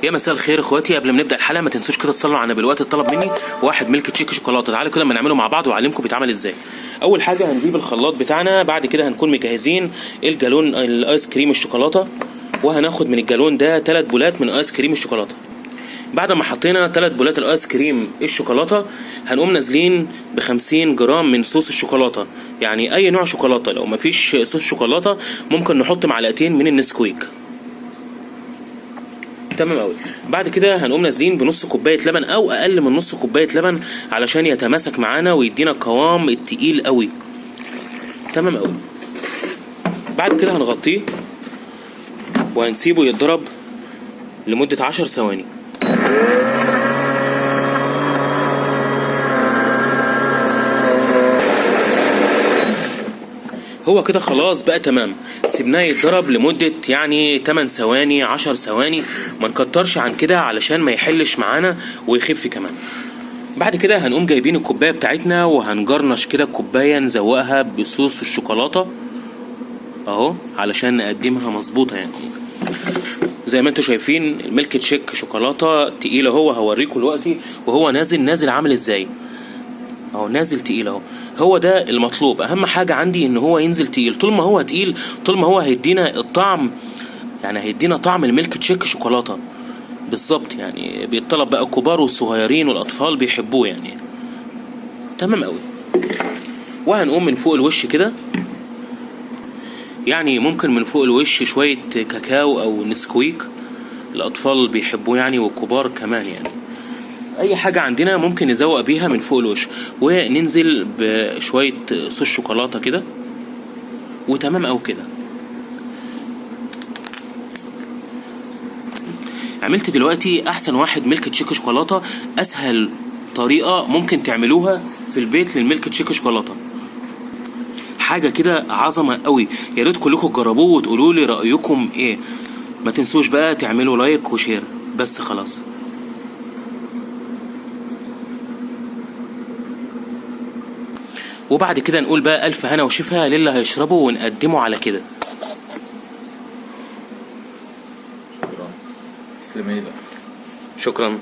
يا مساء الخير اخواتي، قبل ما نبدا الحلقه ما تنسوش كده تصلوا على النبي. الوقت اتطلب مني واحد ميلك تشيك شوكولاته، تعالوا كده ما نعمله مع بعض واعلمكم بيتعمل ازاي. اول حاجه هنجيب الخلاط بتاعنا، بعد كده هنكون مجهزين الجالون الايس كريم الشوكولاته، وهناخد من الجالون ده 3 بولات من ايس كريم الشوكولاته. بعد ما حطينا 3 بولات الايس كريم الشوكولاته هنقوم نازلين ب50 جرام من صوص الشوكولاته، يعني اي نوع شوكولاته. لو مفيش صوص شوكولاته ممكن نحط معلقتين من النسكويك. تمام قوي. بعد كده هنقوم نازلين بنص كوبايه لبن او اقل من نص كوبايه لبن علشان يتماسك معانا ويدينا القوام التقيل قوي. تمام قوي. بعد كده هنغطيه وهنسيبه يتضرب لمده 10 ثواني. هو كده خلاص بقى تمام، سيبناه يتضرب لمدة يعني 8 ثواني 10 ثواني، ما نكترش عن كده علشان ما يحلش معانا ويخف كمان. بعد كده هنقوم جايبين الكوباية بتاعتنا وهنجرنش كده الكوباية، نزوقها بصوص الشوكولاتة اهو علشان نقدمها مظبوطة. يعني زي ما انتوا شايفين الميلك تشيك شوكولاتة تقيلة، هو هوريكم دلوقتي وهو نازل عامل ازاي اهو، نازل تقيل اهو. هو ده المطلوب، اهم حاجه عندي ان هو ينزل تقيل. طول ما هو تقيل طول ما هو هيدينا الطعم، يعني هيدينا طعم الميلك تشيك شوكولاته بالظبط. يعني بيطلب بقى الكبار والصغيرين والاطفال بيحبوه يعني. تمام قوي. وهنقوم من فوق الوش كده، يعني ممكن من فوق الوش شويه كاكاو او نسكويك، الاطفال بيحبوه يعني والكبار كمان. يعني اي حاجه عندنا ممكن نزوق بيها من فوق الوش، وننزل بشويه صوص شوكولاته كده وتمام او كده. عملت دلوقتي احسن واحد ميلك تشيك شوكولاته، اسهل طريقه ممكن تعملوها في البيت للميلك تشيك شوكولاته، حاجه كده عظمه قوي. يا ريت كلكم تجربوه وتقولوا لي رايكم ايه. ما تنسوش بقى تعملوا لايك وشير. بس خلاص. وبعد كده نقول بقى الف هنا وشفا للي هيشربه ونقدمه على كده. شكرا. تسلم ايدك. شكرا.